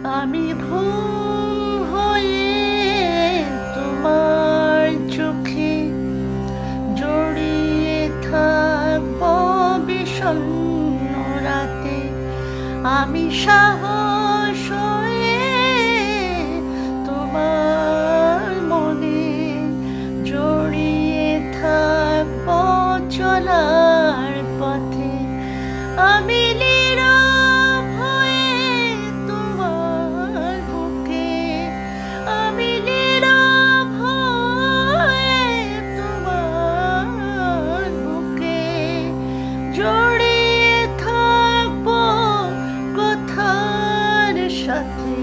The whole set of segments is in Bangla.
আমি ঘুম হয়ে তোমার চোখে জড়িয়ে থাকব বিষণ্ণ রাতে। আমি সাহস হয়ে তোমার মনে জড়িয়ে থাকব চলার পথে। আমি নীরব হয়ে তোমার বুকে, আমি নীরব হয়ে তোমার বুকে জড়িয়ে থাকব কথার সাথে।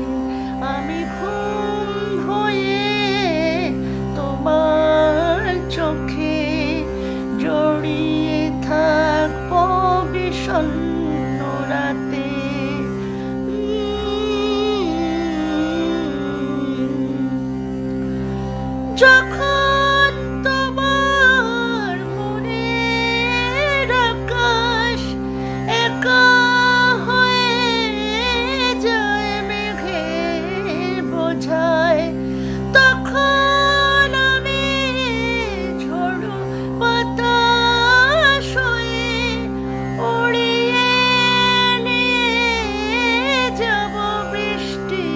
আমি ঘুম হয়ে তোমার চোখে জড়িয়ে থাকব বিষণ্ণ রাতে। যখন তোমার মনের আকাশ একা হয়ে যায় মেঘের বোঝায়, তখন আমি ঝড়ো বাতাস হয়ে উড়িয়ে নিয়ে যাব বৃষ্টি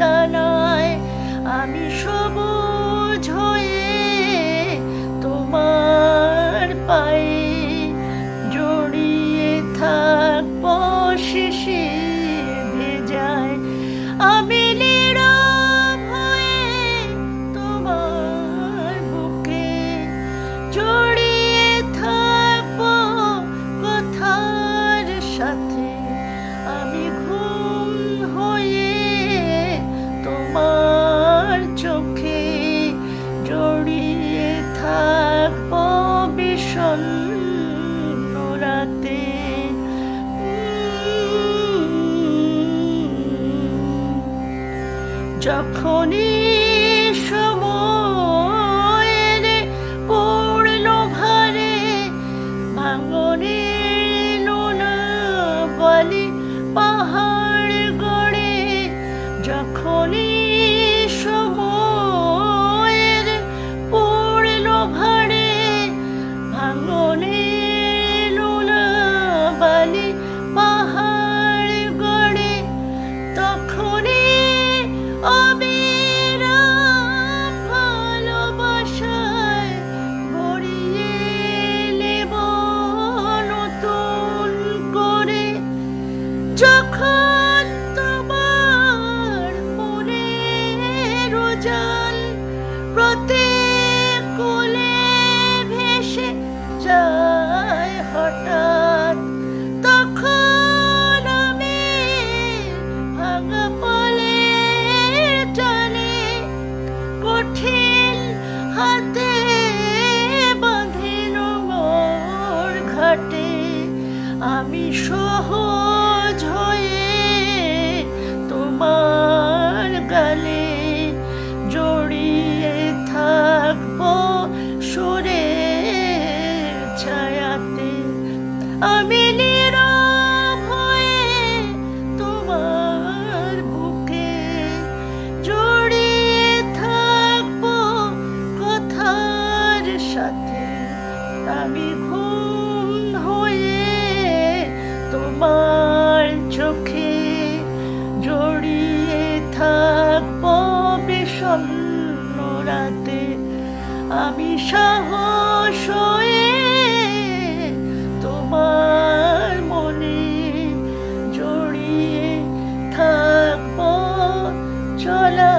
দানায়। আমি সবুজ হয়ে তোমার পায়ে জড়িয়ে থাকব শিশির ভেজায়। আমি নীরব হয়ে তোমার বুকে জড়িয়ে থাকব কথার সাথে। আমি ঘুম হয়ে তোমার চোখে জড়িয়ে থাকব বিষণ্ণ রাতে। যখনই সময়ের পড়ল ভারে ভাঙনের লোনা বালি পাহাড় গড়ে, যখনই সময়ের পড়ল ভারে ভাঙনের লোনা বালি পাহাড় গড়ে, তখনই অবিরাম ভালোবাসায় ভরিয়ে নেব নতুন করে। যখন তোমার মনের উজান প্রতিকূলে ভেসে যায় হঠাৎ, তখন আমি ভাঙা পলে টানে কঠিন হাতে বাঁধে নোঙর ঘাটে। আমি সহজ হয়ে তোমার গালে জড়িয়ে থাকব সুরের ছায়াতে। আমি নীরব হয়ে তোমার বুকে জড়িয়ে থাকব কথার সাথে। আমি ঘুম হয়ে তোমার চোখে জড়িয়ে থাকব বিষণ্ণ রাতে। আমি সাহস হয়ে তোমার মনে জড়িয়ে থাকব চলা